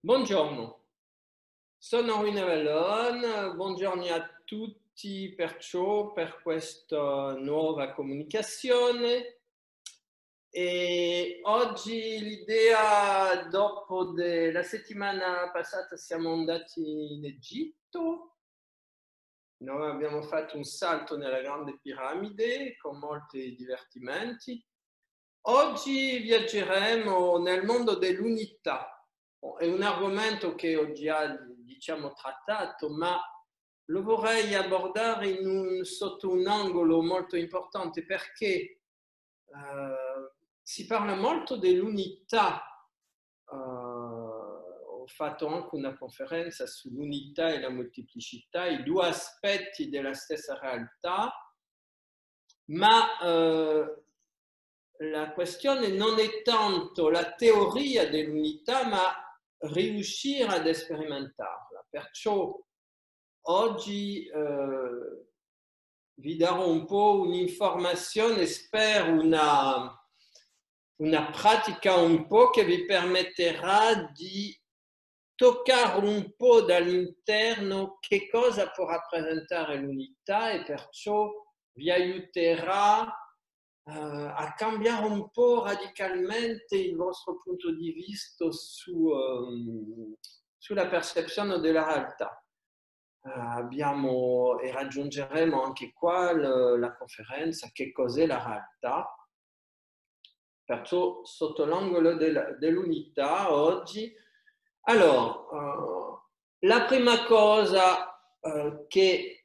Buongiorno, sono Rino Vallon, buongiorno a tutti per questa nuova comunicazione e oggi l'idea dopo la settimana passata siamo andati in Egitto, noi abbiamo fatto un salto nella grande piramide con molti divertimenti. Oggi viaggeremo nel mondo dell'unità. È un argomento che ho già, diciamo, trattato, ma lo vorrei abbordare sotto un angolo molto importante perché si parla molto dell'unità. Ho fatto anche una conferenza sull'unità e la molteplicità, i due aspetti della stessa realtà, ma la questione non è tanto la teoria dell'unità, ma riuscire ad sperimentarla. Perciò oggi vi darò un po' un'informazione, spero una pratica un po' che vi permetterà di toccare un po' dall'interno che cosa può rappresentare l'unità e perciò vi aiuterà a cambiare un po' radicalmente il vostro punto di vista sulla percezione della realtà. E raggiungeremo anche qua la conferenza che cos'è la realtà. Perciò sotto l'angolo dell'unità oggi, allora, la prima cosa che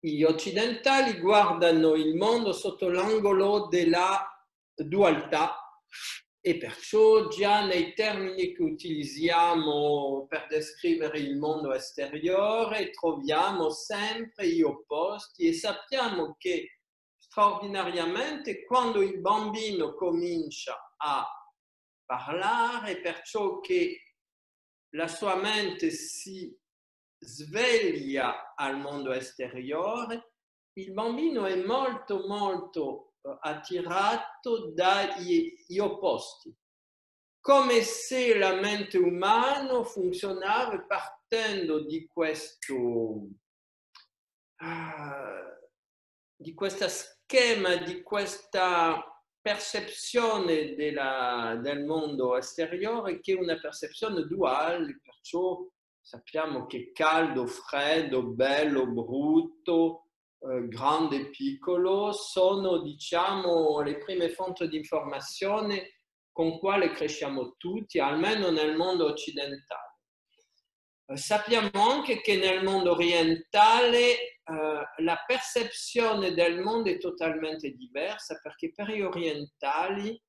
gli occidentali guardano il mondo sotto l'angolo della dualità e perciò già nei termini che utilizziamo per descrivere il mondo esteriore troviamo sempre gli opposti e sappiamo che straordinariamente quando il bambino comincia a parlare, perciò che la sua mente si sveglia al mondo esteriore, il bambino è molto molto attirato dagli opposti, come se la mente umana funzionasse partendo di questo schema, di questa percezione del mondo esteriore che è una percezione duale, perciò sappiamo che caldo, freddo, bello, brutto, grande e piccolo sono, diciamo, le prime fonti di informazione con quale cresciamo tutti, almeno nel mondo occidentale. Sappiamo anche che nel mondo orientale la percezione del mondo è totalmente diversa perché per gli orientali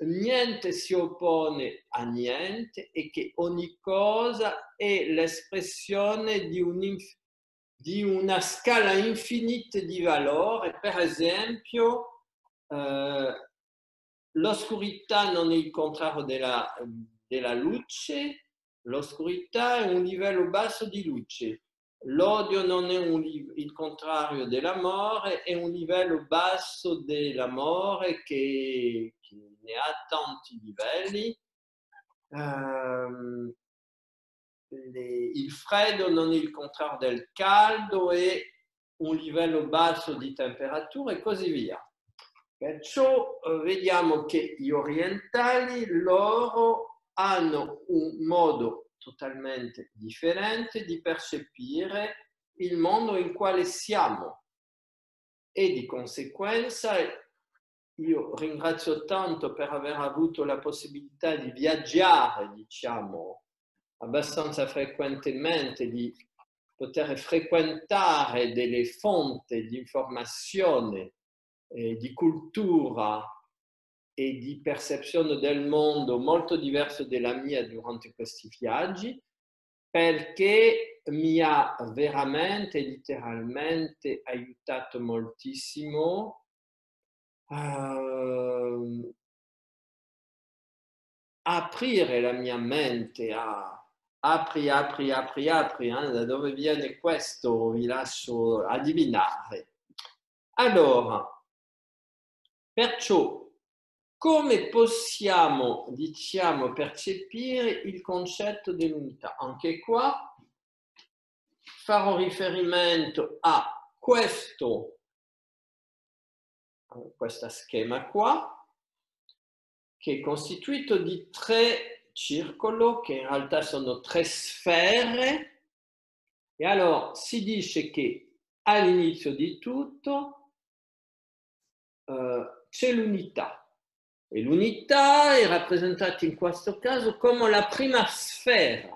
niente si oppone a niente e che ogni cosa è l'espressione di una scala infinita di valore. Per esempio, l'oscurità non è il contrario della luce, l'oscurità è un livello basso di luce. L'odio non è il contrario dell'amore, è un livello basso dell'amore che ne ha tanti livelli. Il freddo non è il contrario del caldo, è un livello basso di temperatura e così via. Perciò vediamo che gli orientali loro hanno un modo totalmente differente di percepire il mondo in quale siamo e di conseguenza io ringrazio tanto per aver avuto la possibilità di viaggiare, diciamo, abbastanza frequentemente, di poter frequentare delle fonti di informazione, di cultura e di percezione del mondo molto diverse dalla mia durante questi viaggi, perché mi ha veramente, letteralmente aiutato moltissimo a aprire la mia mente apri, da dove viene questo vi lascio adivinare. Allora, perciò come possiamo, diciamo, percepire il concetto dell'unità? Anche qua farò riferimento a questo schema qua, che è costituito di 3 circoli, che in realtà sono 3 sfere, e allora si dice che all'inizio di tutto c'è l'unità. E l'unità è rappresentata in questo caso come la prima sfera.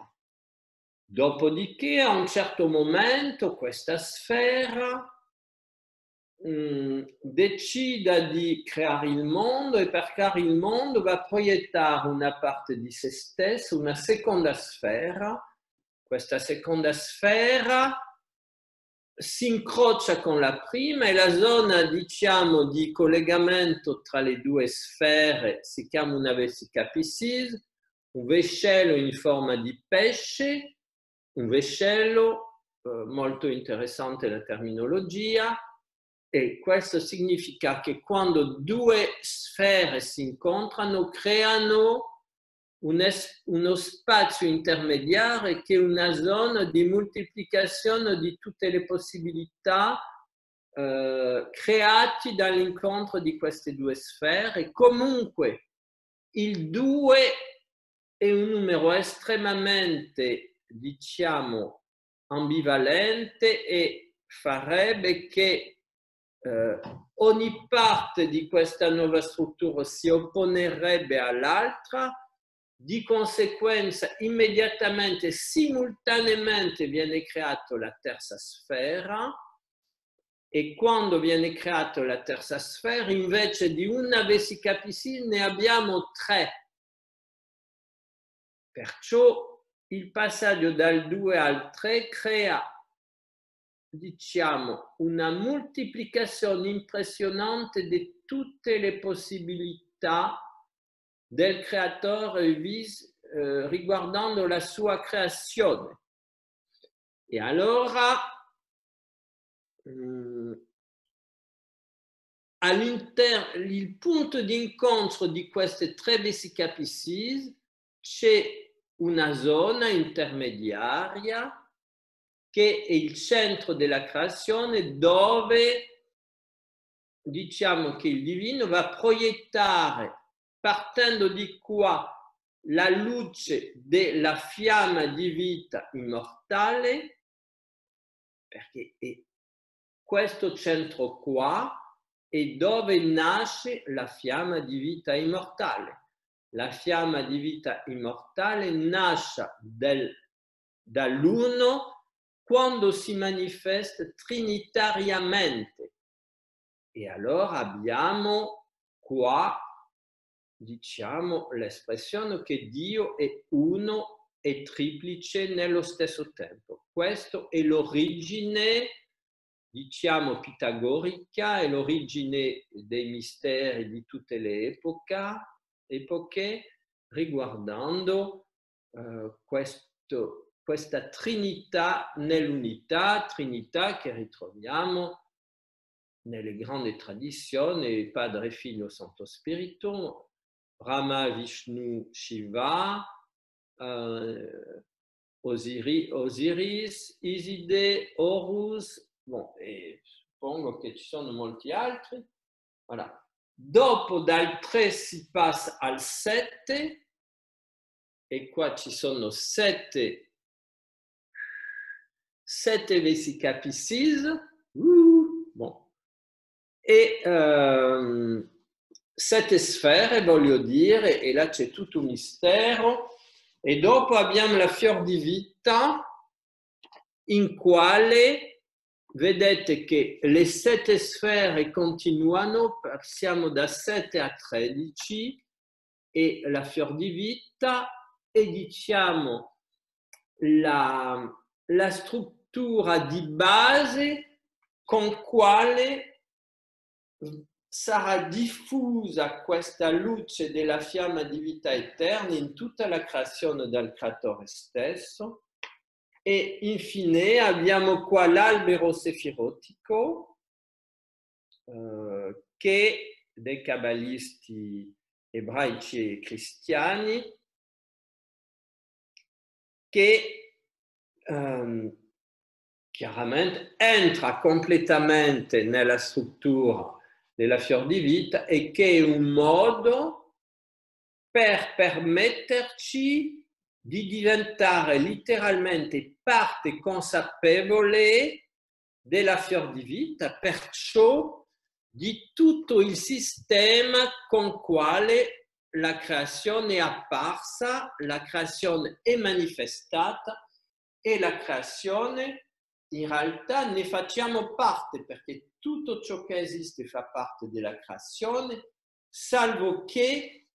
Dopodiché, a un certo momento, questa sfera decida di creare il mondo, e per creare il mondo va a proiettare una parte di se stesso, una seconda sfera. Questa seconda sfera si incrocia con la prima, e la zona, diciamo, di collegamento tra le 2 sfere si chiama una vesica Piscis, un vescello in forma di pesce, un vescello, molto interessante la terminologia, e questo significa che quando 2 sfere si incontrano creano uno spazio intermediario che è una zona di moltiplicazione di tutte le possibilità create dall'incontro di queste 2 sfere. Comunque il 2 è un numero estremamente, diciamo, ambivalente, e farebbe che ogni parte di questa nuova struttura si opponerebbe all'altra. Di conseguenza, immediatamente, simultaneamente viene creata la terza sfera, e quando viene creata la terza sfera, invece di una vesica Piscis ne abbiamo 3. Perciò il passaggio dal 2 al 3 crea, diciamo, una moltiplicazione impressionante di tutte le possibilità del creatore riguardando la sua creazione. E allora il punto di incontro di queste 3 vesica Piscis c'è una zona intermediaria che è il centro della creazione, dove diciamo che il divino va a proiettare, partendo di qua, la luce della fiamma di vita immortale, perché è questo centro qua è dove nasce la fiamma di vita immortale. La fiamma di vita immortale nasce dall'uno quando si manifesta trinitariamente. E allora abbiamo qua, diciamo, l'espressione che Dio è uno e triplice nello stesso tempo. Questo è l'origine, diciamo, pitagorica, è l'origine dei misteri di tutte le epoche riguardando questa Trinità nell'unità, Trinità che ritroviamo nelle grandi tradizioni, Padre, Figlio, Santo Spirito, Brahma, Vishnu, Shiva, Osiris, Iside, Horus, bon, e suppongo che ci sono molti altri. Voilà. Dopo dal 3 si passa al 7, e qua ci sono 7 vesica Piscis, bon. E 7 sfere, voglio dire, e là c'è tutto un mistero. E dopo abbiamo la fior di vita, in quale vedete che le 7 sfere continuano, passiamo da 7 a 13, e la fior di vita è, diciamo, la struttura di base con quale sarà diffusa questa luce della fiamma di vita eterna in tutta la creazione del creatore stesso. E infine abbiamo qua l'albero sefirotico che dei cabalisti ebraici e cristiani, che chiaramente entra completamente nella struttura della fior di vita e che è un modo per permetterci di diventare letteralmente parte consapevole della fior di vita, perciò di tutto il sistema con quale la creazione è apparsa, la creazione è manifestata e la creazione in realtà ne facciamo parte, perché tutto ciò che esiste fa parte della creazione, salvo che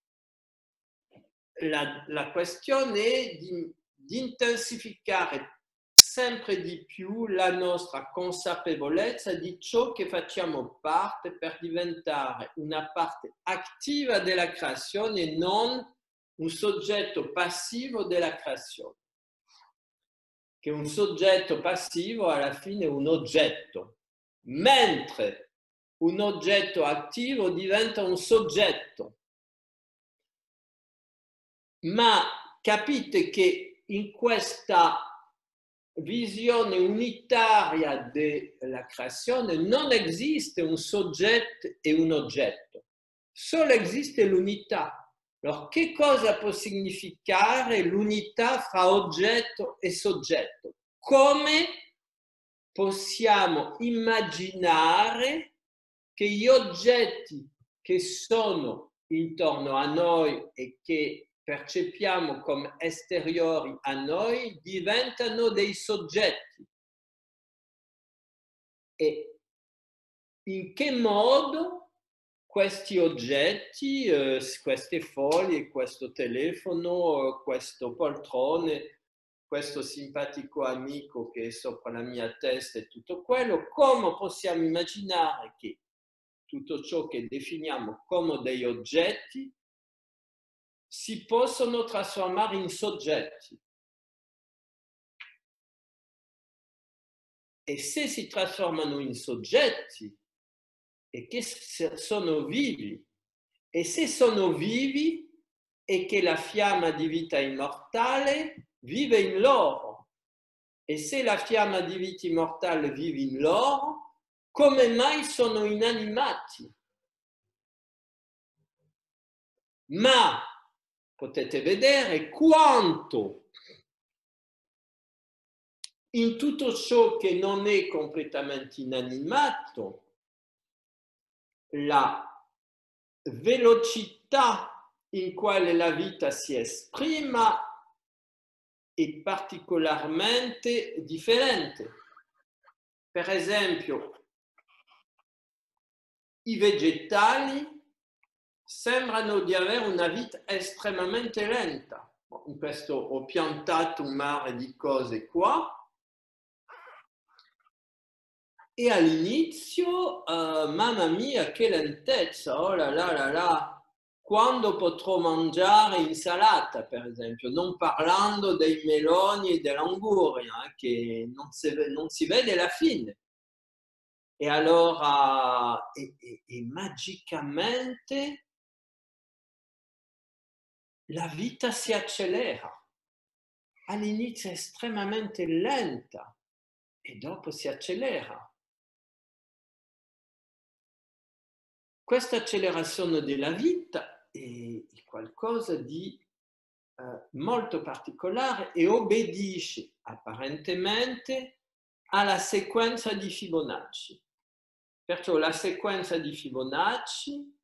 la questione è di intensificare sempre di più la nostra consapevolezza di ciò che facciamo parte per diventare una parte attiva della creazione e non un soggetto passivo della creazione. Che un soggetto passivo alla fine è un oggetto, mentre un oggetto attivo diventa un soggetto. Ma capite che in questa visione unitaria della creazione non esiste un soggetto e un oggetto, solo esiste l'unità. Allora, che cosa può significare l'unità fra oggetto e soggetto? Come possiamo immaginare che gli oggetti che sono intorno a noi e che percepiamo come esteriori a noi diventano dei soggetti? E in che modo questi oggetti, queste foglie, questo telefono, questo poltrone, questo simpatico amico che è sopra la mia testa e tutto quello, come possiamo immaginare che tutto ciò che definiamo come degli oggetti si possono trasformare in soggetti? E se si trasformano in soggetti, e che sono vivi, e se sono vivi, e che la fiamma di vita immortale vive in loro, e se la fiamma di vita immortale vive in loro, come mai sono inanimati? Ma potete vedere quanto in tutto ciò che non è completamente inanimato, la velocità in quale la vita si esprima è particolarmente differente. Per esempio, i vegetali sembrano di avere una vita estremamente lenta. In questo ho piantato un mare di cose qua. E all'inizio, mamma mia, che lentezza, oh là là là là, quando potrò mangiare insalata, per esempio, non parlando dei meloni e dell'anguria, che non si vede la fine. E allora, e magicamente la vita si accelera. All'inizio è estremamente lenta e dopo si accelera. Questa accelerazione della vita è qualcosa di molto particolare e obbedisce apparentemente alla sequenza di Fibonacci. Perciò la sequenza di Fibonacci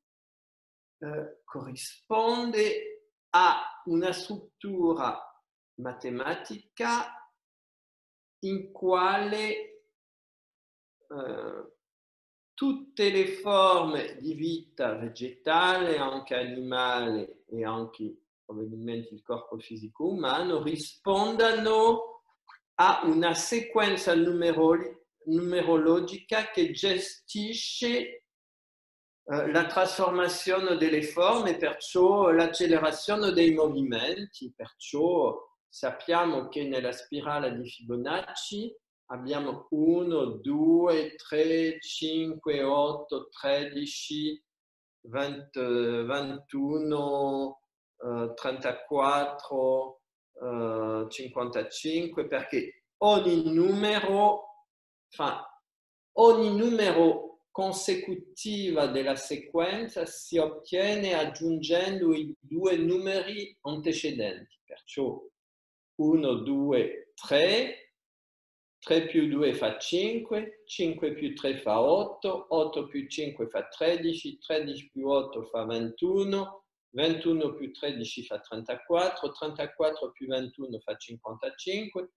corrisponde a una struttura matematica in quale tutte le forme di vita vegetale, anche animale e anche probabilmente il corpo fisico umano rispondano a una sequenza numerologica che gestisce la trasformazione delle forme, perciò l'accelerazione dei movimenti, perciò sappiamo che nella spirale di Fibonacci abbiamo 1, 2, 3, 5, 8, 13, 21, 34, 55, perché ogni numero consecutivo della sequenza si ottiene aggiungendo i due numeri antecedenti. Perciò 1, 2, 3, 3 più 2 fa 5, 5 più 3 fa 8, 8 più 5 fa 13, 13 più 8 fa 21, 21 più 13 fa 34, 34 più 21 fa 55,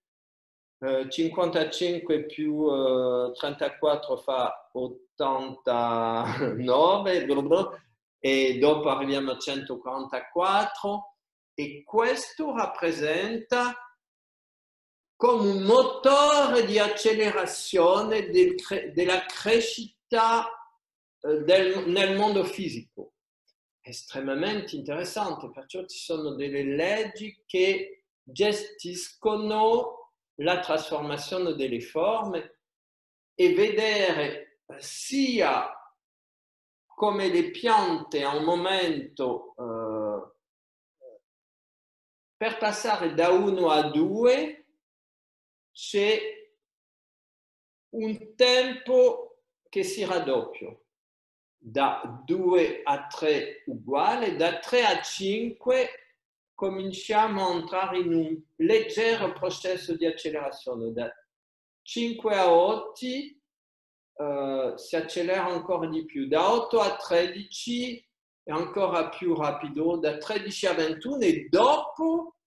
55 più 34 fa 89, e dopo arriviamo a 144, e questo rappresenta come un motore di accelerazione della crescita nel mondo fisico. Estremamente interessante, perciò ci sono delle leggi che gestiscono la trasformazione delle forme, e vedere sia come le piante a un momento per passare da 1 a 2 c'è un tempo che si raddoppia, da 2 a 3 uguale, da 3 a 5 cominciamo a entrare in un leggero processo di accelerazione, da 5 a 8 si accelera ancora di più, da 8 a 13 è ancora più rapido, da 13 a 21, e dopo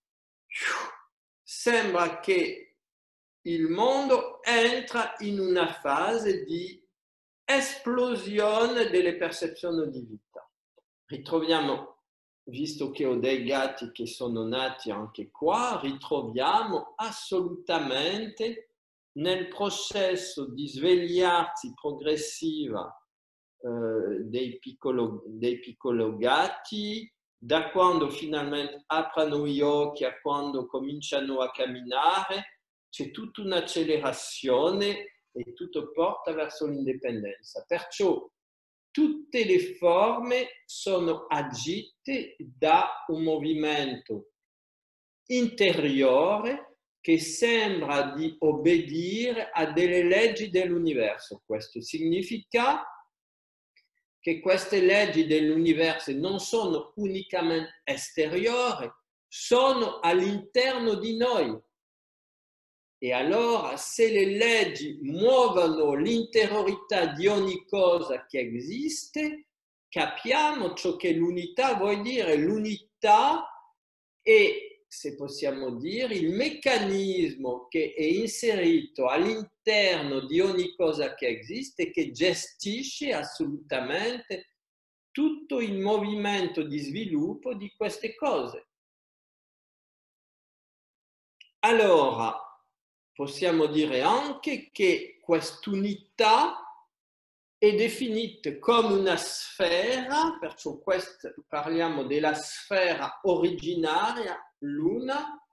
sembra che il mondo entra in una fase di esplosione delle percezioni di vita. Ritroviamo, visto che ho dei gatti che sono nati anche qua, ritroviamo assolutamente nel processo di svegliarsi progressiva dei piccoli gatti, da quando finalmente aprono gli occhi a quando cominciano a camminare, c'è tutta un'accelerazione e tutto porta verso l'indipendenza. Perciò tutte le forme sono agite da un movimento interiore che sembra di obbedire a delle leggi dell'universo. Questo significa che queste leggi dell'universo non sono unicamente esteriori, sono all'interno di noi. E allora, se le leggi muovono l'interiorità di ogni cosa che esiste, capiamo ciò che l'unità vuol dire. L'unità è, se possiamo dire, il meccanismo che è inserito all'interno di ogni cosa che esiste, che gestisce assolutamente tutto il movimento di sviluppo di queste cose. Allora, possiamo dire anche che quest'unità è definita come una sfera, perciò parliamo della sfera originaria, l'una,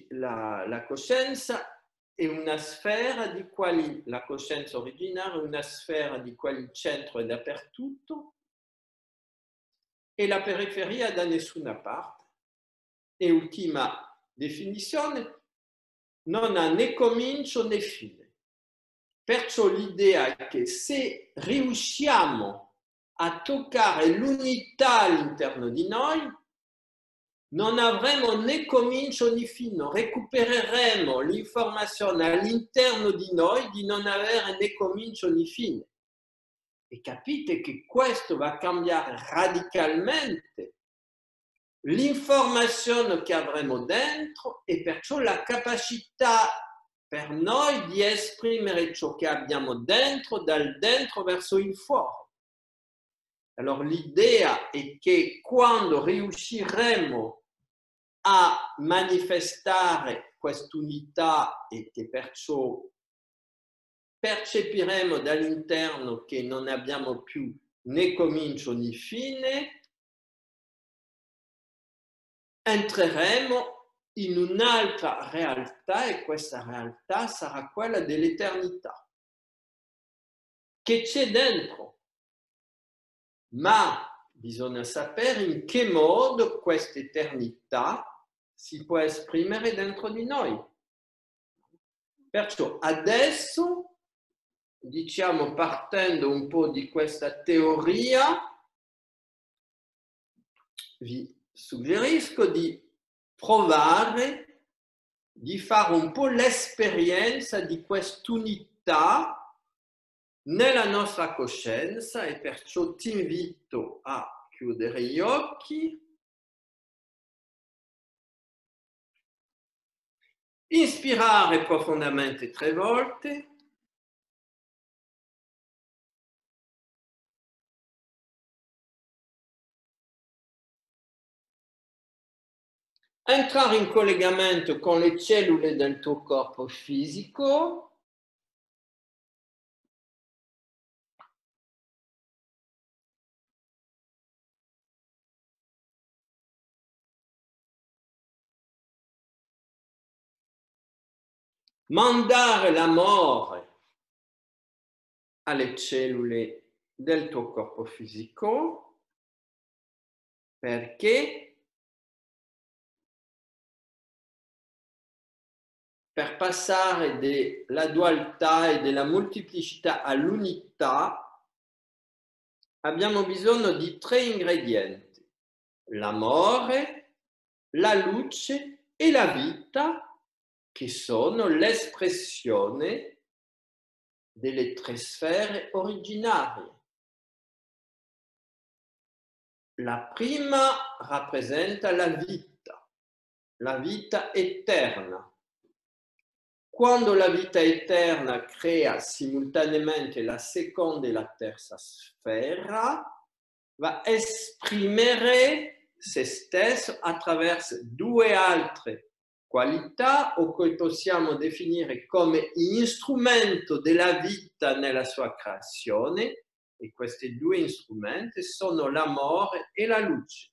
la coscienza è una sfera di quali la coscienza originaria è una sfera di quale il centro è dappertutto e la periferia da nessuna parte. E ultima definizione, non ha né comincio né fine. Perciò l'idea è che se riusciamo a toccare l'unità all'interno di noi, non avremo né comincio né fine, recupereremo l'informazione all'interno di noi di non avere né comincio né fine. E capite che questo va a cambiare radicalmente l'informazione che avremo dentro e perciò la capacità per noi di esprimere ciò che abbiamo dentro, dal dentro verso il fuori. Allora l'idea è che quando riusciremo a manifestare quest'unità e che perciò percepiremo dall'interno che non abbiamo più né comincio né fine, entreremo in un'altra realtà e questa realtà sarà quella dell'eternità. che c'è dentro, ma bisogna sapere in che modo questa eternità si può esprimere dentro di noi. Perciò adesso, diciamo, partendo un po' di questa teoria, vi suggerisco di provare, di fare un po' l'esperienza di quest'unità nella nostra coscienza, e perciò ti invito a chiudere gli occhi, inspirare profondamente 3 volte, entrare in collegamento con le cellule del tuo corpo fisico, mandare l'amore alle cellule del tuo corpo fisico, perché per passare dalla dualità e della molteplicità all'unità abbiamo bisogno di 3 ingredienti: l'amore, la luce e la vita, che sono l'espressione delle 3 sfere originarie. La prima rappresenta la vita eterna. Quando la vita eterna crea simultaneamente la seconda e la terza sfera, va a esprimere se stesso attraverso 2 altre qualità, o che possiamo definire come strumento della vita nella sua creazione, e questi 2 strumenti sono l'amore e la luce.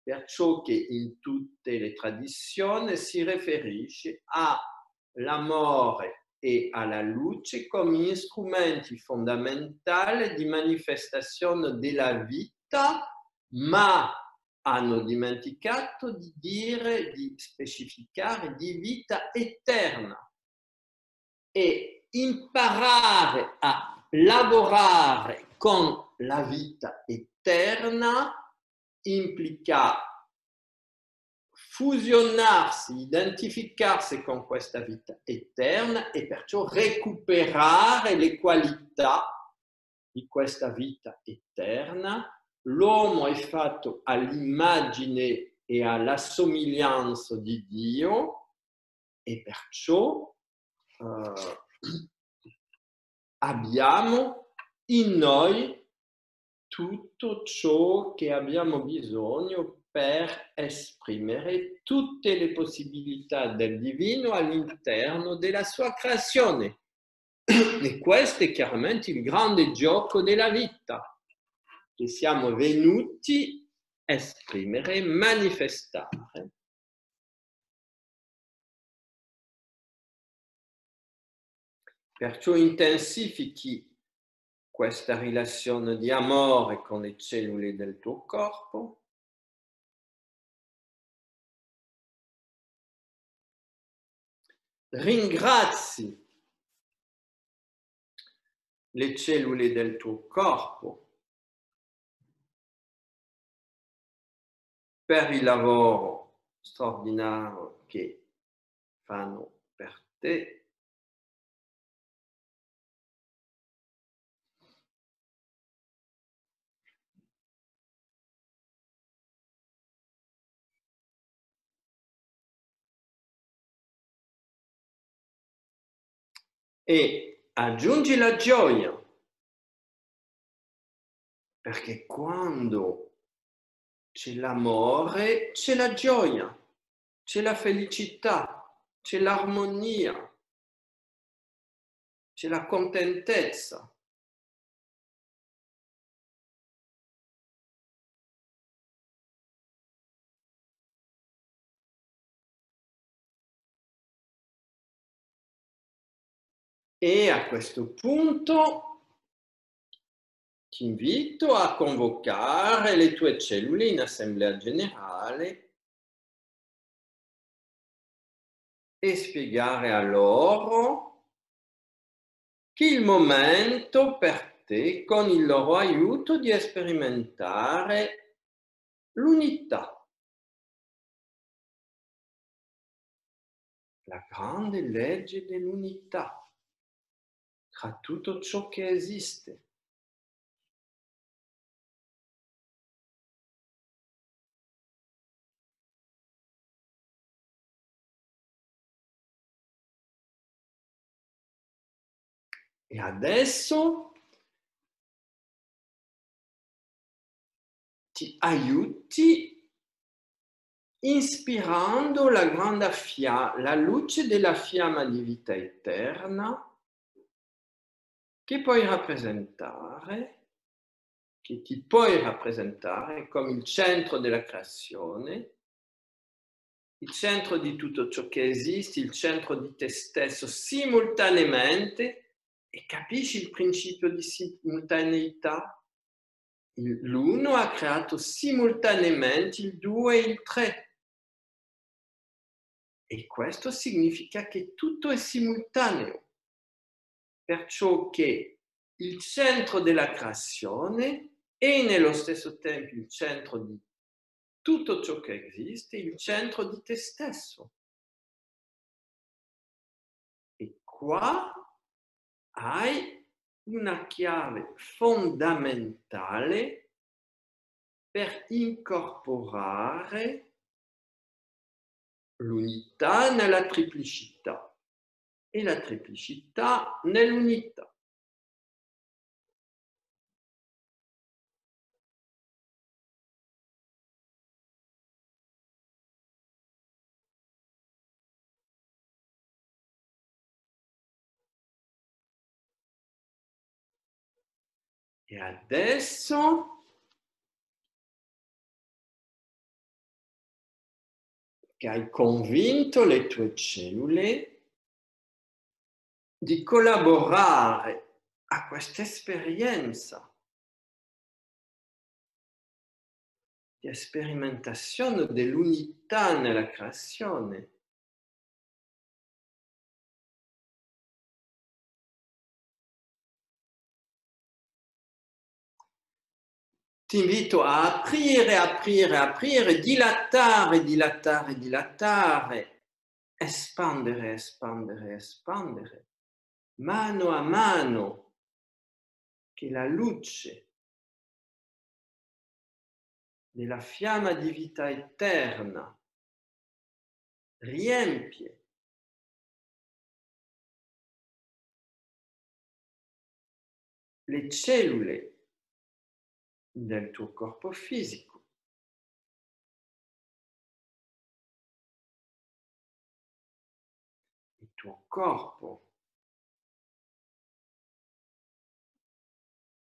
Perciò che in tutte le tradizioni si riferisce all'amore e alla luce come strumenti fondamentali di manifestazione della vita, ma hanno dimenticato di dire, di specificare, di vita eterna. E imparare a lavorare con la vita eterna implica fusionarsi, identificarsi con questa vita eterna e perciò recuperare le qualità di questa vita eterna. L'uomo è fatto all'immagine e alla somiglianza di Dio, e perciò abbiamo in noi tutto ciò che abbiamo bisogno per esprimere tutte le possibilità del divino all'interno della sua creazione. E questo è chiaramente il grande gioco della vita, che siamo venuti a esprimere, manifestare. Perciò intensifichi questa relazione di amore con le cellule del tuo corpo. Ringrazi le cellule del tuo corpo per il lavoro straordinario che fanno per te. E aggiungi la gioia, perché quando c'è l'amore c'è la gioia, c'è la felicità, c'è l'armonia, c'è la contentezza. E a questo punto ti invito a convocare le tue cellule in assemblea generale e spiegare a loro che è il momento per te, con il loro aiuto, di sperimentare l'unità. La grande legge dell'unità tra tutto ciò che esiste. E adesso ti aiuti ispirando la grande la luce della fiamma di vita eterna che ti puoi rappresentare come il centro della creazione, il centro di tutto ciò che esiste, il centro di te stesso simultaneamente, e capisci il principio di simultaneità? L'uno ha creato simultaneamente il due e il tre. E questo significa che tutto è simultaneo, perciò che il centro della creazione è nello stesso tempo il centro di tutto ciò che esiste, il centro di te stesso. E qua hai una chiave fondamentale per incorporare l'unità nella triplicità e la triplicità nell'unità. E adesso che hai convinto le tue cellule di collaborare a questa esperienza di sperimentazione dell'unità nella creazione, ti invito a aprire, aprire, aprire, dilatare, dilatare, dilatare, espandere, espandere, espandere, mano a mano che la luce della fiamma di vita eterna riempie le cellule del tuo corpo fisico. Il tuo corpo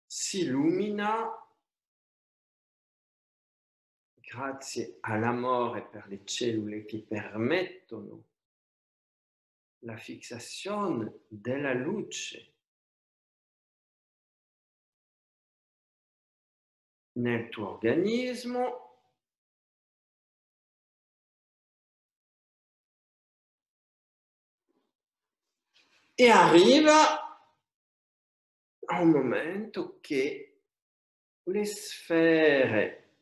si illumina grazie all'amore per le cellule che permettono la fissazione della luce nel tuo organismo e arriva a un momento che le sfere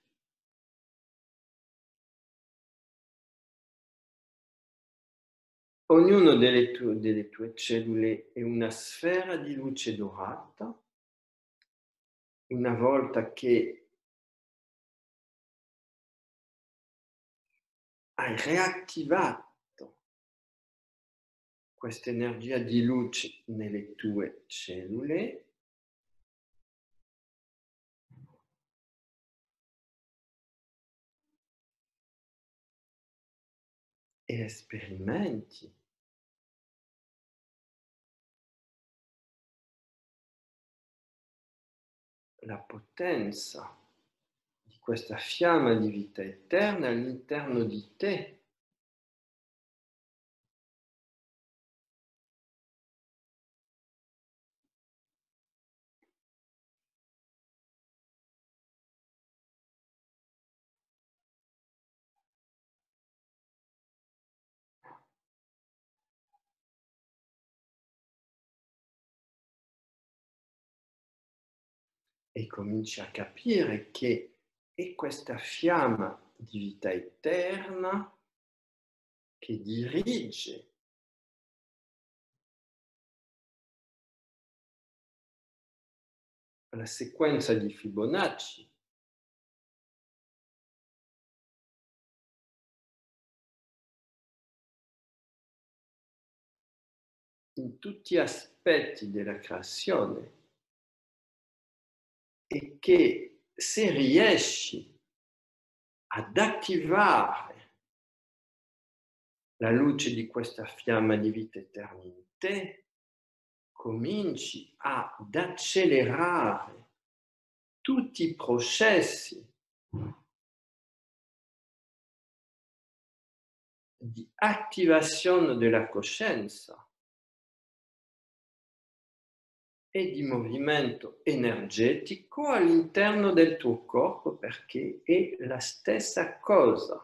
ognuno delle tue cellule è una sfera di luce dorata. Una volta che hai reattivato questa energia di luce nelle tue cellule, e sperimenti la potenza di questa fiamma di vita eterna all'interno di te. e cominci a capire che è questa fiamma di vita eterna che dirige la sequenza di Fibonacci in tutti gli aspetti della creazione e che se riesci ad attivare la luce di questa fiamma di vita eterna in te, cominci ad accelerare tutti i processi di attivazione della coscienza e di movimento energetico all'interno del tuo corpo, perché è la stessa cosa.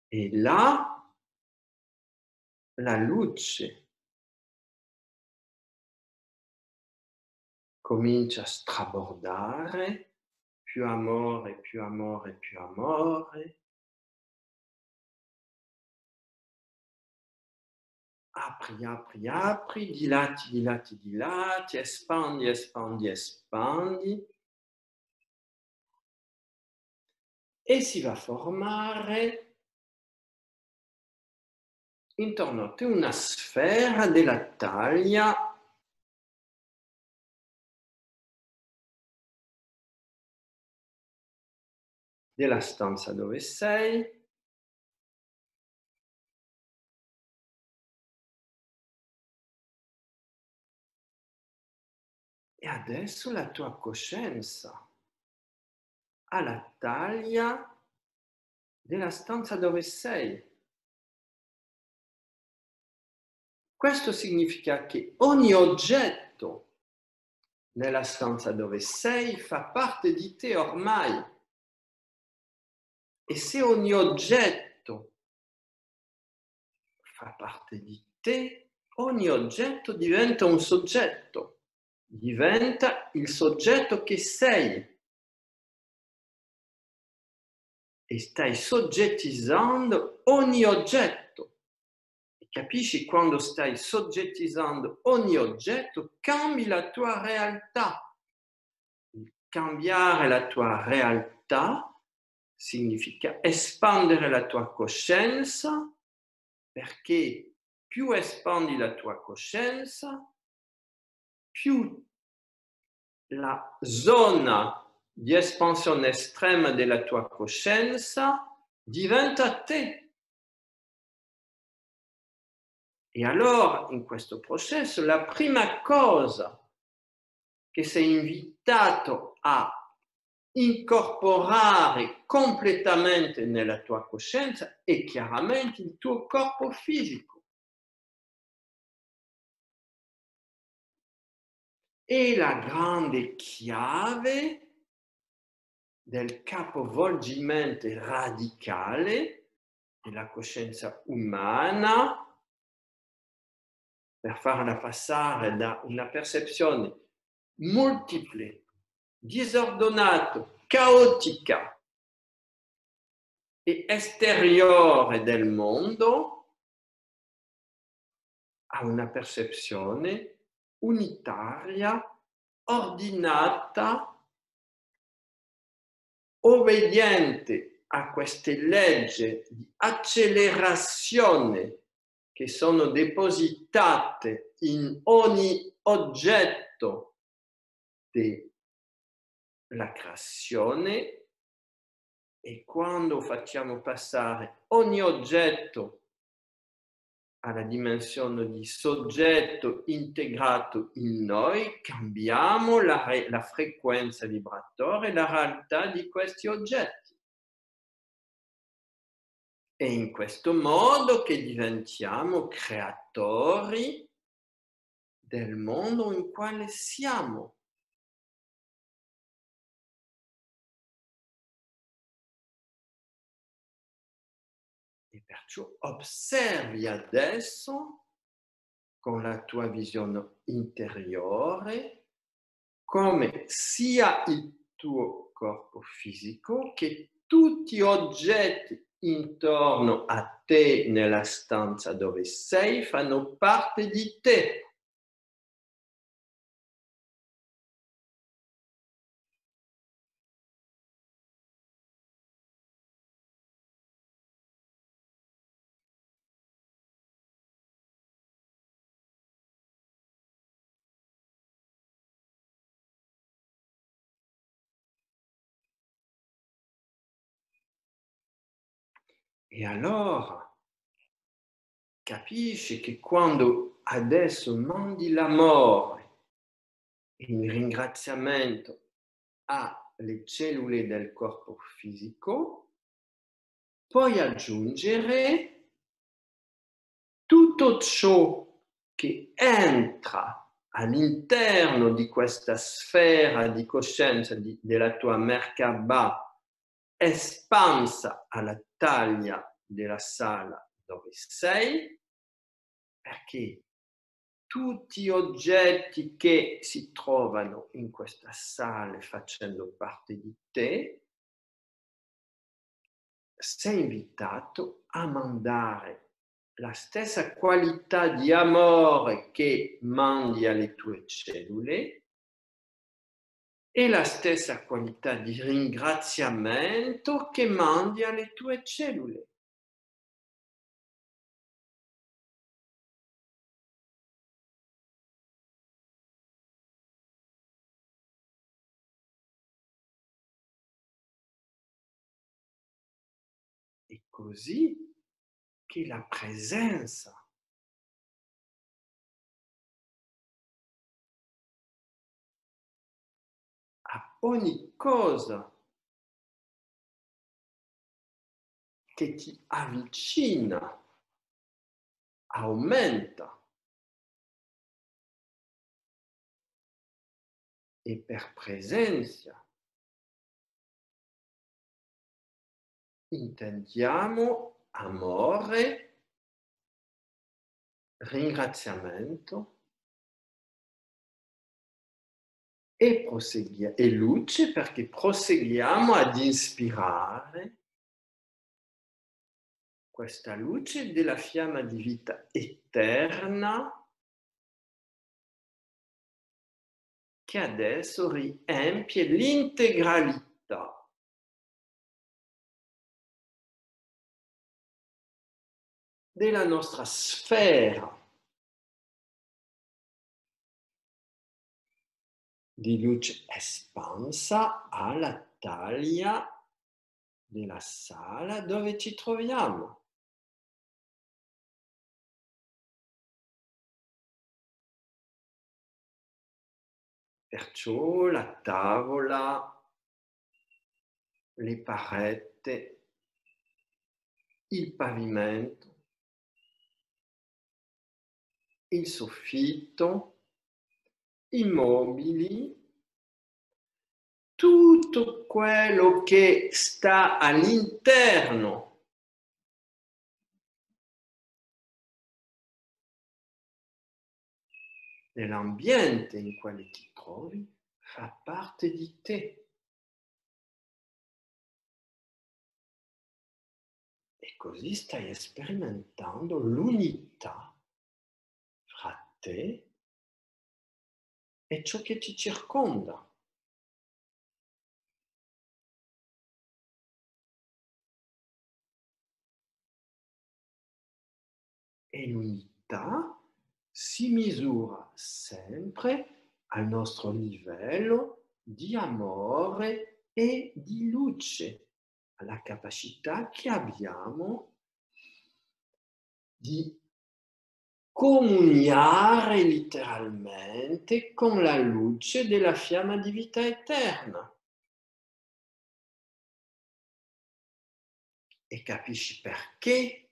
E là la luce comincia a strabordare, più amore, più amore, più amore. Apri, apri, apri, dilati, dilati, dilati, espandi, espandi, espandi. E si va a formare intorno a te una sfera della taglia della stanza dove sei. E adesso la tua coscienza ha la taglia della stanza dove sei. Questo significa che ogni oggetto nella stanza dove sei fa parte di te ormai. E se ogni oggetto fa parte di te, ogni oggetto diventa un soggetto, diventa il soggetto che sei. E stai soggettizzando ogni oggetto. E capisci, quando stai soggettizzando ogni oggetto, cambi la tua realtà. Cambiare la tua realtà significa espandere la tua coscienza, perché più espandi la tua coscienza, più la zona di espansione estrema della tua coscienza diventa te. E allora, in questo processo, la prima cosa che sei invitato a incorporare completamente nella tua coscienza è chiaramente il tuo corpo fisico. E la grande chiave del capovolgimento radicale della coscienza umana, per farla passare da una percezione multiple, disordinata, caotica e esteriore del mondo, a una percezione unitaria, ordinata, obbediente a queste leggi di accelerazione che sono depositate in ogni oggetto della creazione. E quando facciamo passare ogni oggetto alla dimensione di soggetto integrato in noi, cambiamo la frequenza vibratoria e la realtà di questi oggetti. È in questo modo che diventiamo creatori del mondo in quale siamo. E per Perciò osservi adesso con la tua visione interiore come sia il tuo corpo fisico che tutti gli oggetti intorno a te nella stanza dove sei fanno parte di te. E allora capisci che quando adesso mandi l'amore in ringraziamento alle cellule del corpo fisico, puoi aggiungere tutto ciò che entra all'interno di questa sfera di coscienza della tua Merkaba espansa alla taglia della sala dove sei, perché tutti gli oggetti che si trovano in questa sala facendo parte di te, sei invitato a mandare la stessa qualità di amore che mandi alle tue cellule e la stessa qualità di ringraziamento che mandi alle tue cellule. E così che la presenza a ogni cosa che ti avvicina aumenta. E per presenza intendiamo amore, ringraziamento e luce, perché proseguiamo ad ispirare questa luce della fiamma di vita eterna che adesso riempie l'integralità della nostra sfera di luce espansa alla taglia della sala dove ci troviamo. Perciò la tavola, le pareti, il pavimento, il soffitto, i mobili, tutto quello che sta all'interno dell'ambiente in cui ti trovi fa parte di te. E così stai sperimentando l'unità fra te e ciò che ti circonda. E l'unità si misura sempre al nostro livello di amore e di luce, alla capacità che abbiamo di comunicare letteralmente con la luce della fiamma di vita eterna. E capisci perché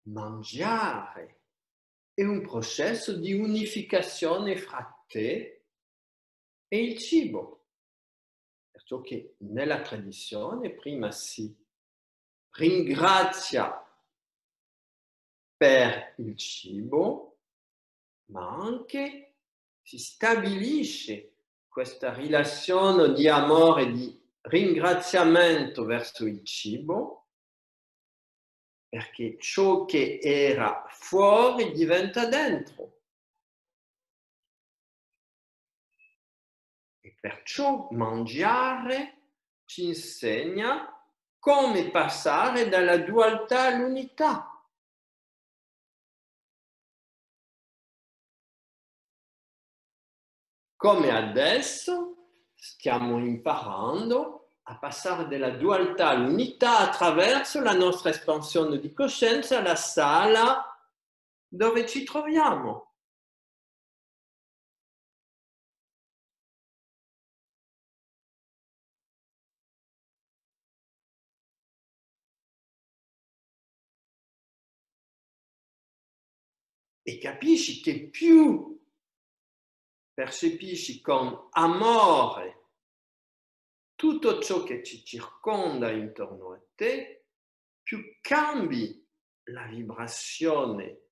mangiare è un processo di unificazione fra te e il cibo. Perciò che nella tradizione prima si ringrazia per il cibo, ma anche si stabilisce questa relazione di amore e di ringraziamento verso il cibo, perché ciò che era fuori diventa dentro. E perciò mangiare ci insegna come passare dalla dualità all'unità. Come adesso stiamo imparando a passare dalla dualità all'unità attraverso la nostra espansione di coscienza, la sala dove ci troviamo. E capisci che più percepisci con amore tutto ciò che ci circonda intorno a te, più cambi la vibrazione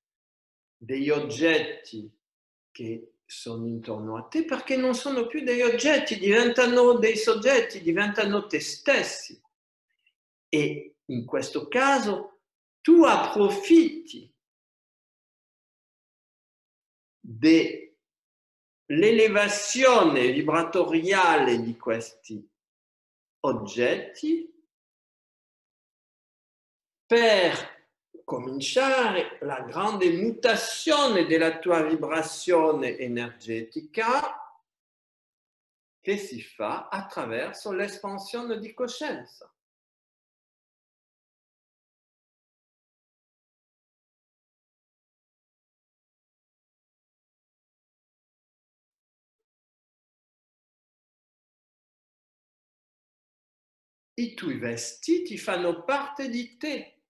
degli oggetti che sono intorno a te, perché non sono più degli oggetti, diventano dei soggetti, diventano te stessi. E in questo caso tu approfitti dell'elevazione vibratoriale di questi oggetti per cominciare la grande mutazione della tua vibrazione energetica che si fa attraverso l'espansione di coscienza. I tuoi vestiti fanno parte di te.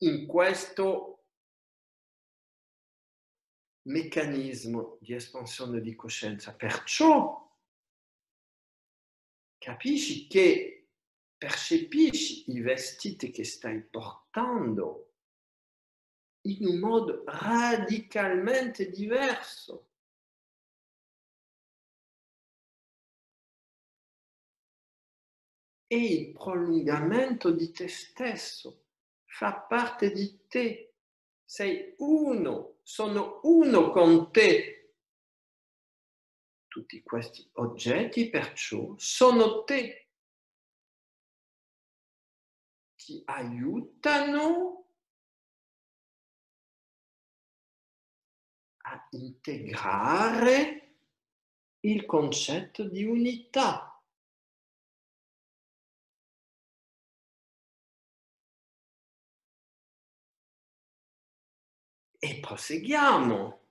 In questo meccanismo di espansione di coscienza. Perciò capisci che percepisci i vestiti che stai portando in un modo radicalmente diverso. E il prolungamento di te stesso fa parte di te. Sei uno, sono uno con te. Tutti questi oggetti perciò sono te. Ti aiutano a integrare il concetto di unità. E proseguiamo.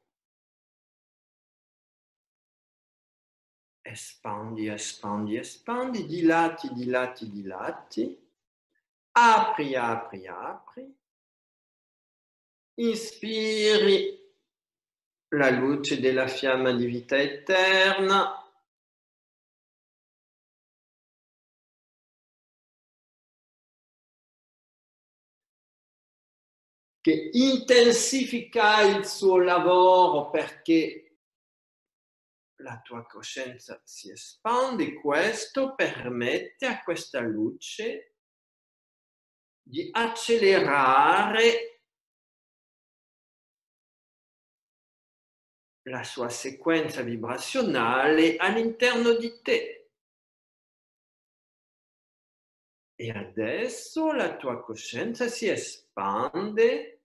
Espandi, espandi, espandi, dilati, dilati, dilati. Apri, apri, apri. Inspiri la luce della fiamma di vita eterna. Che intensifica il suo lavoro perché la tua coscienza si espande, questo permette a questa luce di accelerare la sua sequenza vibrazionale all'interno di te. E adesso la tua coscienza si espande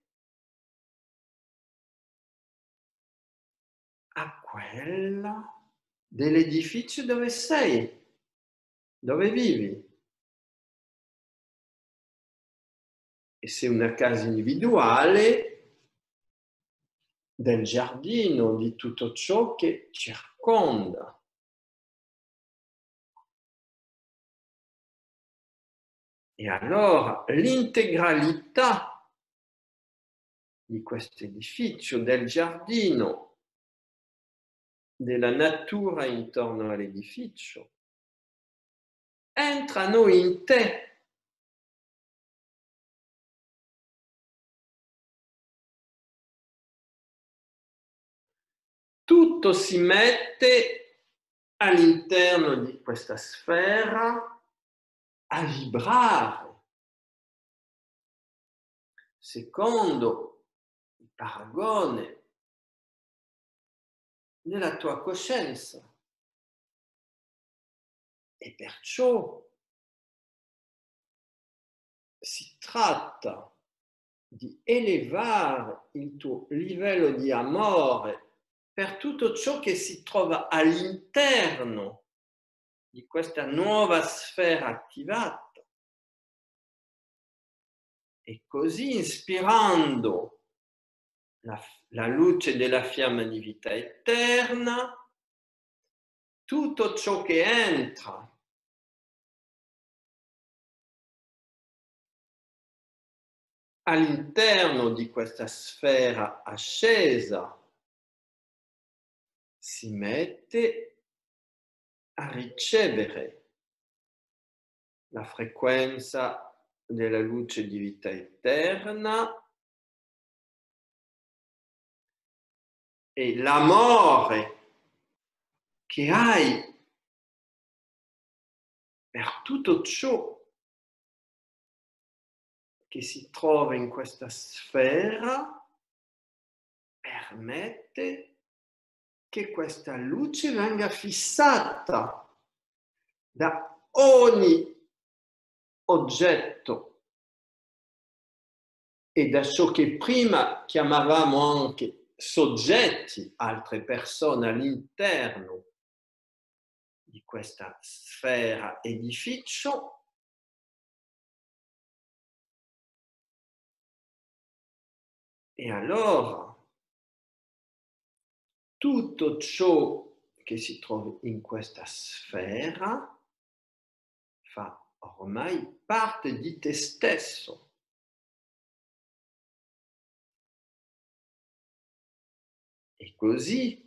a quella dell'edificio dove sei, dove vivi. E se una casa individuale, del giardino, di tutto ciò che circonda. E allora l'integralità di questo edificio, del giardino, della natura intorno all'edificio, entrano in te. Tutto si mette all'interno di questa sfera a vibrare secondo il paragone della tua coscienza. E perciò si tratta di elevare il tuo livello di amore per tutto ciò che si trova all'interno di questa nuova sfera attivata. E così, ispirando la luce della fiamma di vita eterna, tutto ciò che entra all'interno di questa sfera ascesa si mette a ricevere la frequenza della luce di vita eterna e l'amore che hai per tutto ciò che si trova in questa sfera permette che questa luce venga fissata da ogni oggetto e da ciò che prima chiamavamo anche soggetti, altre persone all'interno di questa sfera edificio, e allora tutto ciò che si trova in questa sfera fa ormai parte di te stesso. E così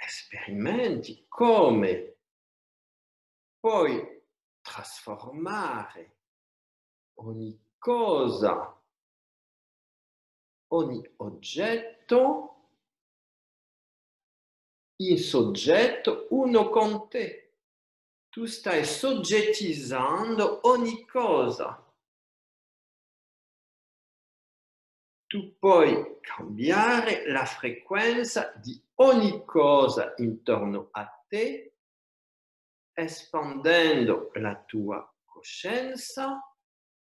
sperimenti come puoi trasformare ogni cosa, ogni oggetto in soggetto uno con te. Tu stai soggettizzando ogni cosa. Tu puoi cambiare la frequenza di ogni cosa intorno a te, espandendo la tua coscienza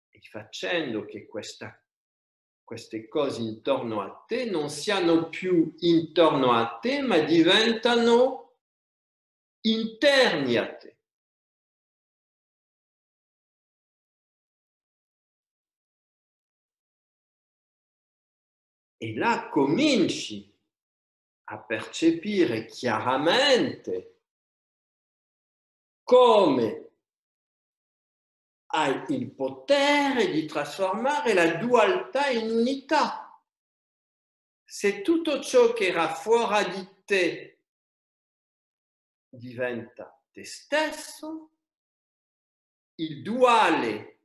e facendo che queste cose intorno a te non siano più intorno a te, ma diventano interni a te. E là cominci a percepire chiaramente come hai il potere di trasformare la dualità in unità. Se tutto ciò che era fuori di te diventa te stesso, il duale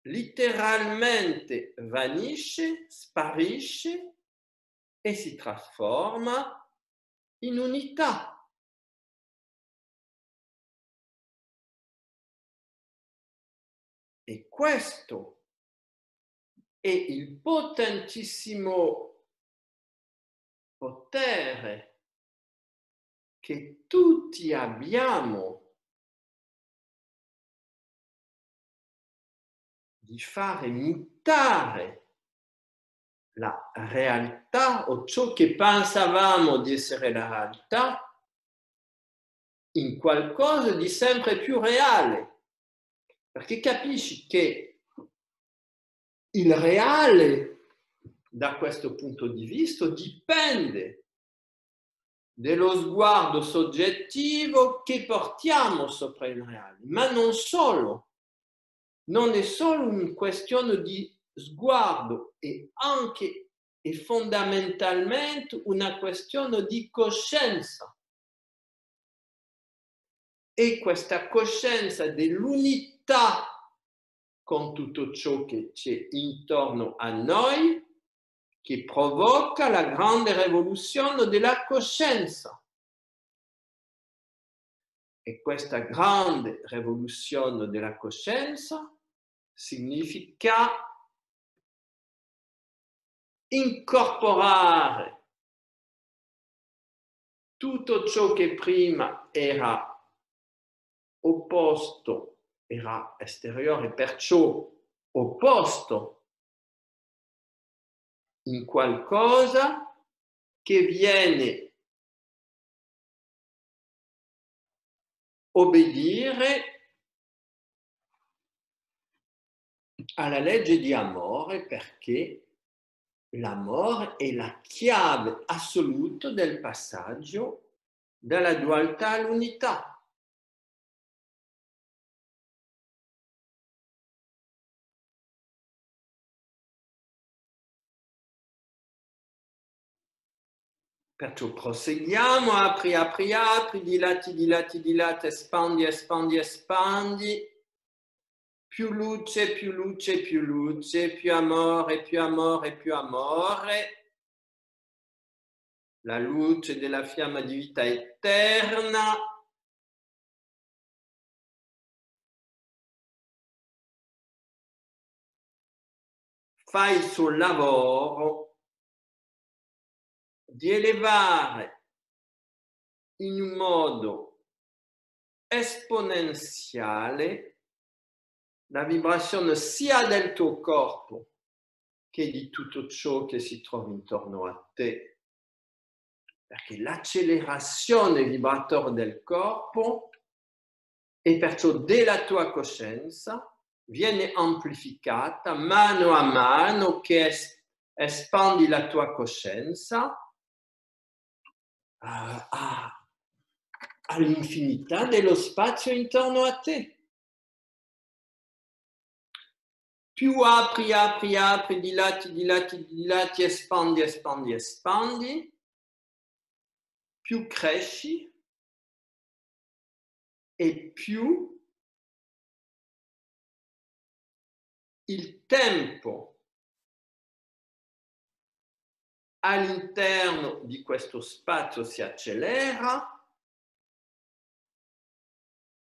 letteralmente vanisce, sparisce e si trasforma in unità. E questo è il potentissimo potere che tutti abbiamo di fare mutare la realtà o ciò che pensavamo di essere la realtà in qualcosa di sempre più reale, perché capisci che il reale da questo punto di vista dipende dello sguardo soggettivo che portiamo sopra il reale, ma non solo. Non è solo una questione di sguardo, è anche e fondamentalmente una questione di coscienza. e questa coscienza dell'unità con tutto ciò che c'è intorno a noi, che provoca la grande rivoluzione della coscienza. E questa grande rivoluzione della coscienza significa incorporare tutto ciò che prima era opposto, era esteriore, perciò opposto in qualcosa che viene obbedire alla legge di amore, perché l'amore è la chiave assoluta del passaggio dalla dualità all'unità. Perciò proseguiamo, apri, apri, apri, dilati, dilati, dilati, espandi, espandi, espandi. Più luce, più luce, più luce, più amore, più amore, più amore. La luce della fiamma di vita eterna. Fai il suo lavoro di elevare in un modo esponenziale la vibrazione sia del tuo corpo che di tutto ciò che si trova intorno a te, perché l'accelerazione vibratoria del corpo e perciò della tua coscienza viene amplificata mano a mano che espandi la tua coscienza all'infinità dello spazio intorno a te. Più apri, apri, apri, dilati, dilati, dilati, espandi, espandi, espandi, più cresci e più il tempo all'interno di questo spazio si accelera,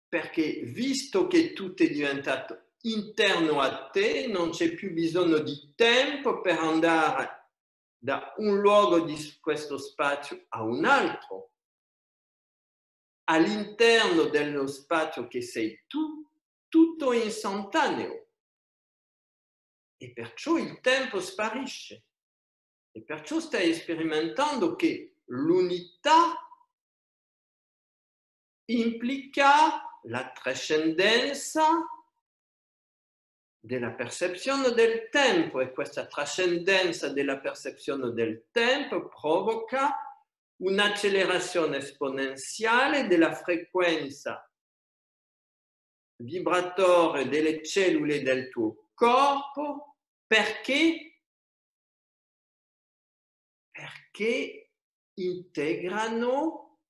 perché visto che tutto è diventato interno a te, non c'è più bisogno di tempo per andare da un luogo di questo spazio a un altro. All'interno dello spazio che sei tu, tutto è istantaneo. E perciò il tempo sparisce. E perciò stai sperimentando che l'unità implica la trascendenza della percezione del tempo, e questa trascendenza della percezione del tempo provoca un'accelerazione esponenziale della frequenza vibratoria delle cellule del tuo corpo, perché integrano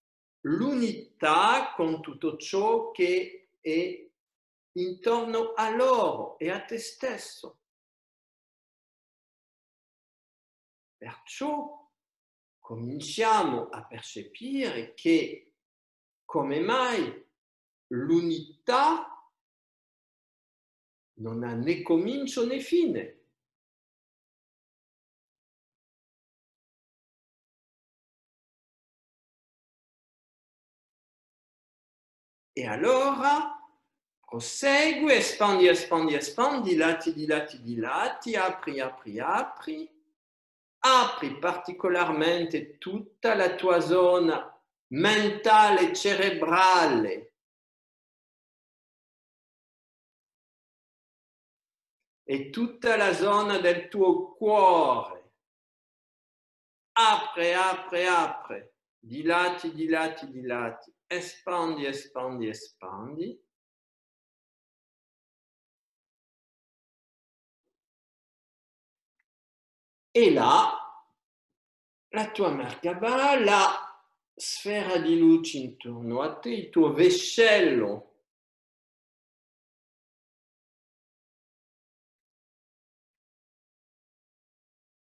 l'unità con tutto ciò che è intorno a loro e a te stesso. Perciò cominciamo a percepire che come mai l'unità non ha né comincio né fine. E allora prosegui, espandi, espandi, espandi, dilati, dilati, dilati, apri, apri, apri. Apri particolarmente tutta la tua zona mentale, cerebrale, e tutta la zona del tuo cuore. Apre, apre, apre, dilati, dilati, dilati, espandi, espandi, espandi. E là, la tua Merkaba, là, sfera di luce intorno a te, il tuo vescello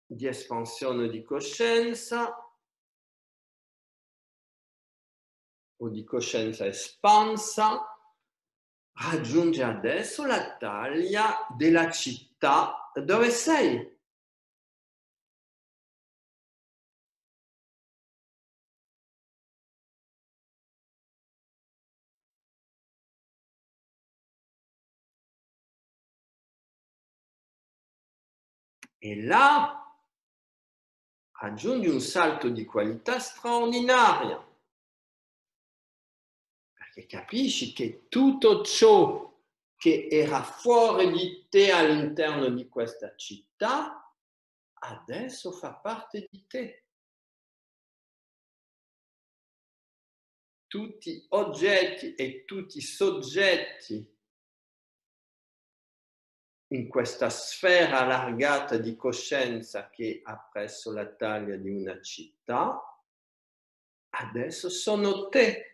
di espansione di coscienza o di coscienza espansa, raggiunge adesso la taglia della città dove sei. E là raggiungi un salto di qualità straordinaria, perché capisci che tutto ciò che era fuori di te all'interno di questa città adesso fa parte di te. Tutti oggetti e tutti i soggetti in questa sfera allargata di coscienza che ha preso la taglia di una città, adesso sono te.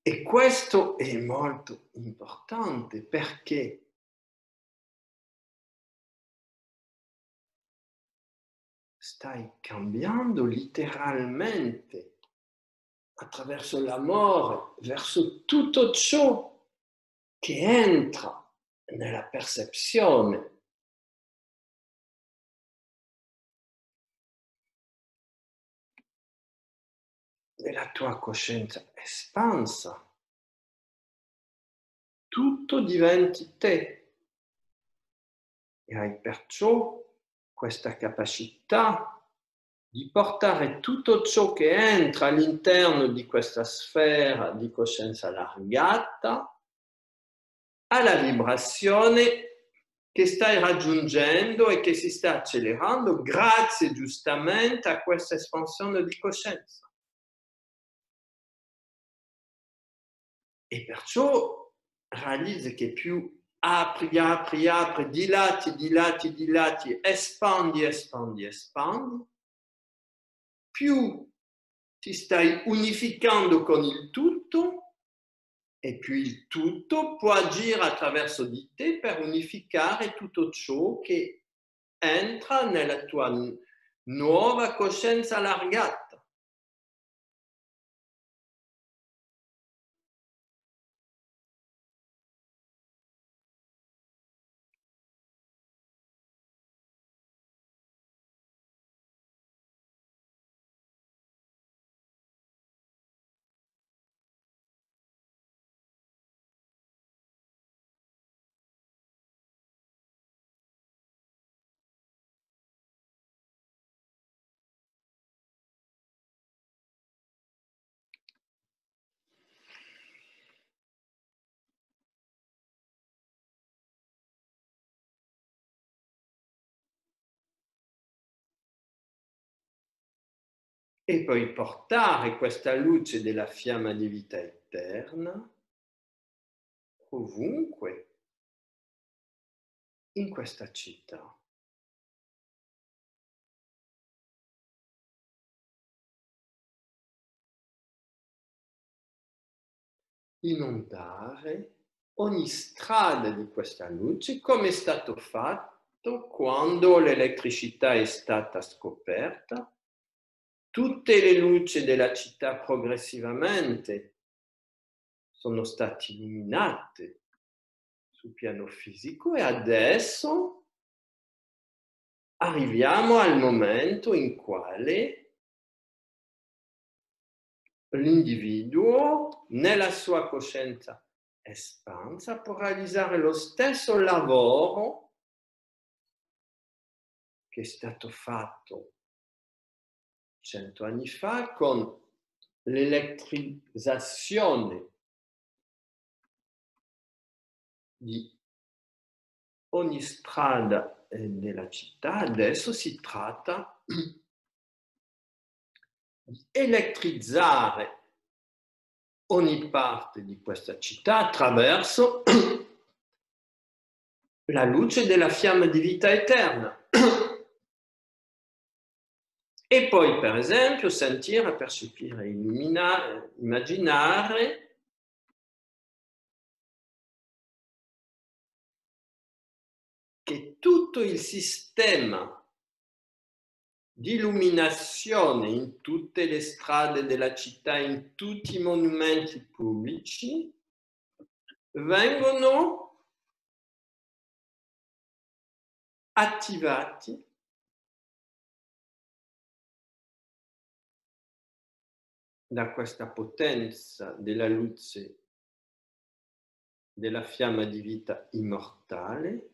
E questo è molto importante perché stai cambiando letteralmente attraverso l'amore verso tutto ciò che entra nella percezione della tua coscienza espansa. Tutto diventi te e hai perciò questa capacità di portare tutto ciò che entra all'interno di questa sfera di coscienza allargata alla vibrazione che stai raggiungendo e che si sta accelerando grazie giustamente a questa espansione di coscienza. E perciò realizzi che più apri, dilati, espandi, più ti stai unificando con il tutto e più il tutto può agire attraverso di te per unificare tutto ciò che entra nella tua nuova coscienza allargata. E poi portare questa luce della fiamma di vita eterna ovunque in questa città. Inondare ogni strada di questa luce come è stato fatto quando l'elettricità è stata scoperta. Tutte le luci della città progressivamente sono state illuminate sul piano fisico e adesso arriviamo al momento in quale l'individuo nella sua coscienza espansa può realizzare lo stesso lavoro che è stato fatto 100 anni fa con l'elettrizzazione di ogni strada della città. Adesso si tratta di elettrizzare ogni parte di questa città attraverso la luce della fiamma di vita eterna. E poi, per esempio, sentire, percepire, illuminare, immaginare che tutto il sistema di illuminazione in tutte le strade della città, in tutti i monumenti pubblici, vengono attivati da questa potenza della luce della fiamma di vita immortale,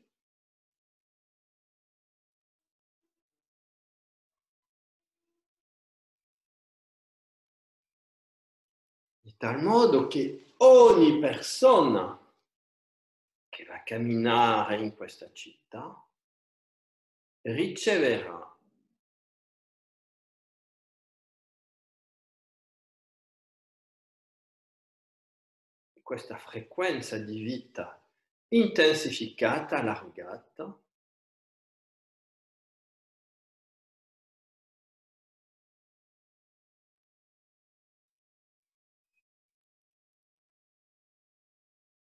di tal modo che ogni persona che va a camminare in questa città riceverà questa frequenza di vita intensificata, allargata,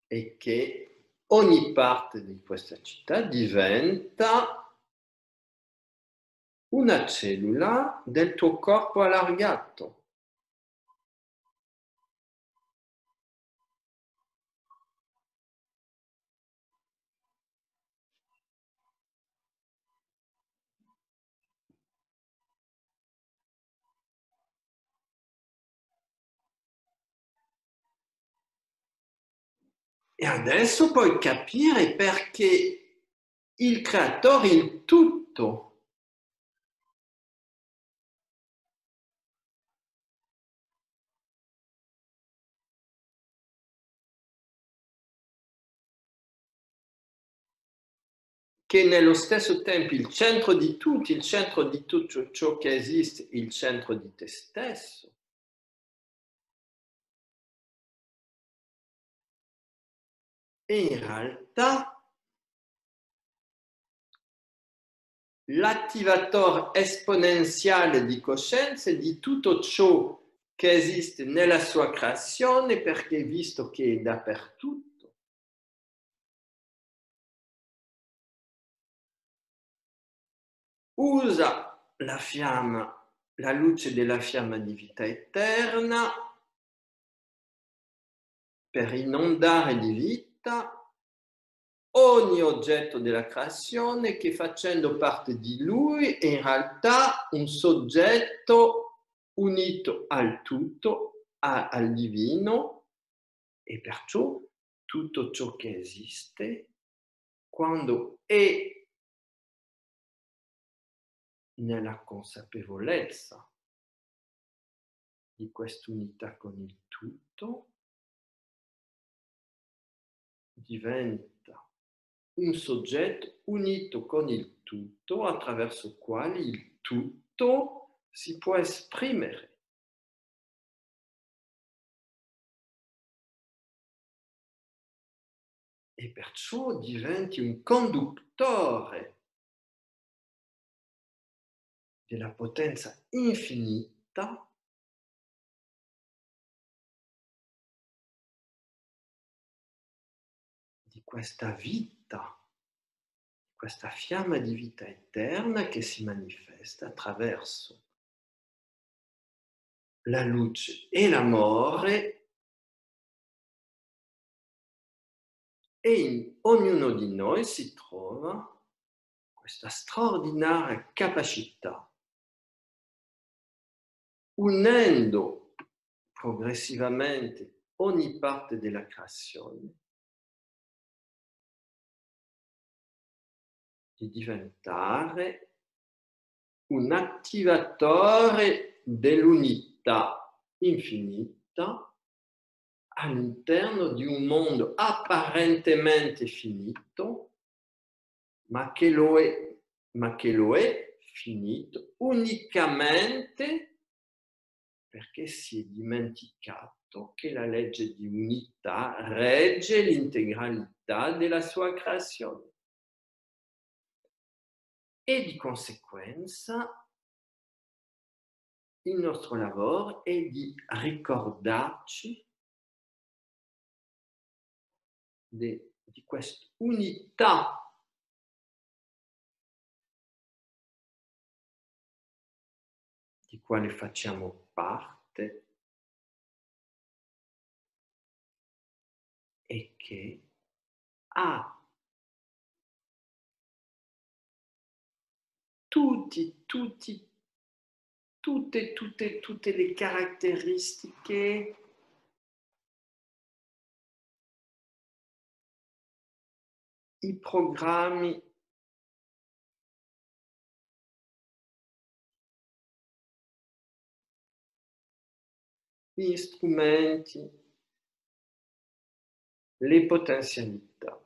e che ogni parte di questa città diventa una cellula del tuo corpo allargato. E adesso puoi capire perché il creatore, il tutto, che nello stesso tempo il centro di tutti, il centro di tutto ciò che esiste, il centro di te stesso, e in realtà l'attivatore esponenziale di coscienze di tutto ciò che esiste nella sua creazione, perché visto che è dappertutto, usa la fiamma, la luce della fiamma di vita eterna per inondare di vita ogni oggetto della creazione che, facendo parte di lui, è in realtà un soggetto unito al tutto, al divino, e perciò tutto ciò che esiste, quando è nella consapevolezza di quest'unità con il tutto, diventa un soggetto unito con il tutto, attraverso il quale il tutto si può esprimere. E perciò diventi un conduttore della potenza infinita di questa vita, questa fiamma di vita eterna che si manifesta attraverso la luce e l'amore, e in ognuno di noi si trova questa straordinaria capacità, unendo progressivamente ogni parte della creazione, di diventare un attivatore dell'unità infinita all'interno di un mondo apparentemente finito, ma che lo è finito unicamente perché si è dimenticato che la legge di unità regge l'integralità della sua creazione. E di conseguenza il nostro lavoro è di ricordarci di questa unità di quale facciamo parte e che ha tutte le caratteristiche i programmi gli strumenti, le potenzialità.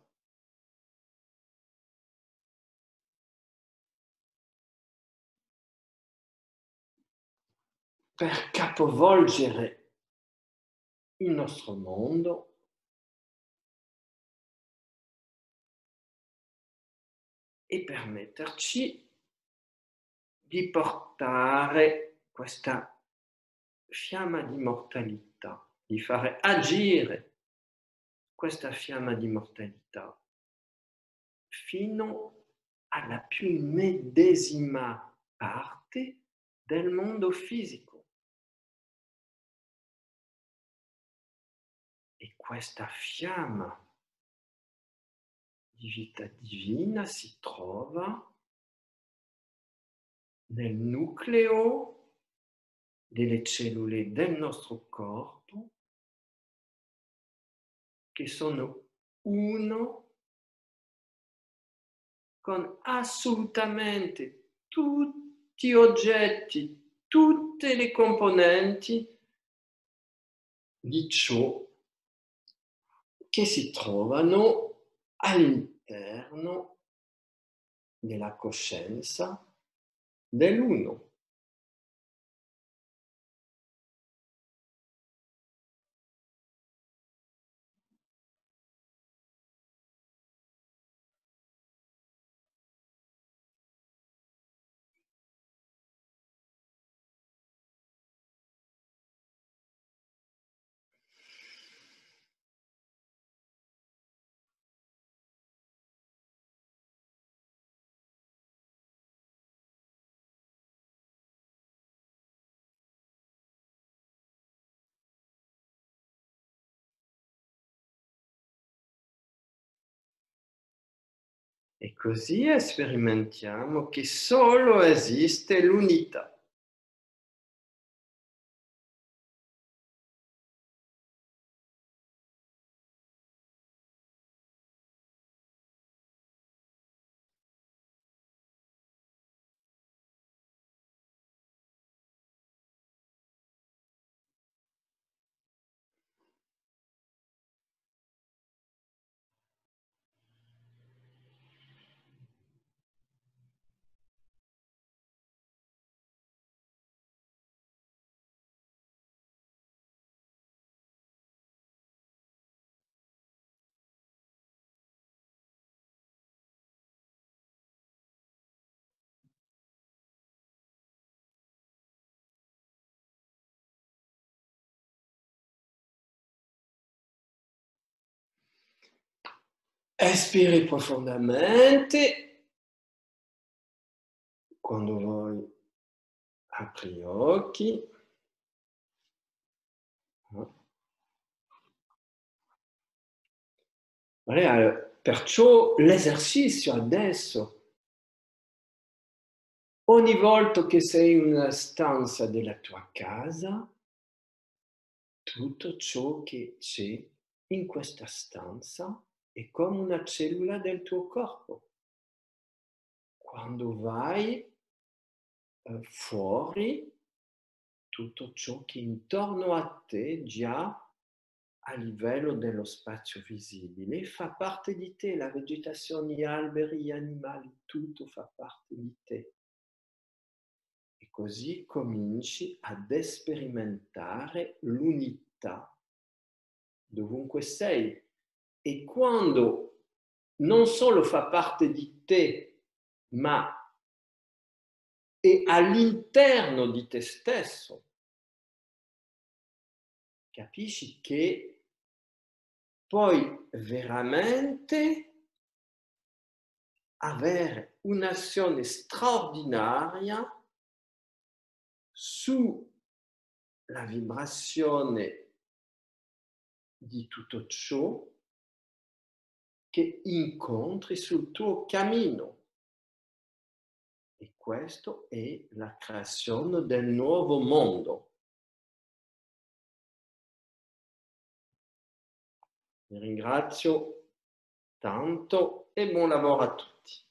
Per capovolgere il nostro mondo e permetterci di portare questa fiamma di mortalità, di fare agire questa fiamma di mortalità fino alla più medesima parte del mondo fisico. E questa fiamma di vita divina si trova nel nucleo delle cellule del nostro corpo che sono uno con assolutamente tutti gli oggetti, tutte le componenti di ciò che si trovano all'interno della coscienza dell'uno. E così sperimentiamo che solo esiste l'unità. Espiri profondamente quando vuoi apri gli occhi. Perciò l'esercizio adesso, ogni volta che sei in una stanza della tua casa, tutto ciò che c'è in questa stanza è come una cellula del tuo corpo. Quando vai fuori, tutto ciò che intorno a te già a livello dello spazio visibile fa parte di te, la vegetazione, gli alberi, gli animali, tutto fa parte di te. E così cominci ad sperimentare l'unità dovunque sei. E quando non solo fa parte di te, ma è all'interno di te stesso, capisci che puoi veramente avere un'azione straordinaria sulla vibrazione di tutto ciò che incontri sul tuo cammino. E questo è la creazione del nuovo mondo. Vi ringrazio tanto e buon lavoro a tutti.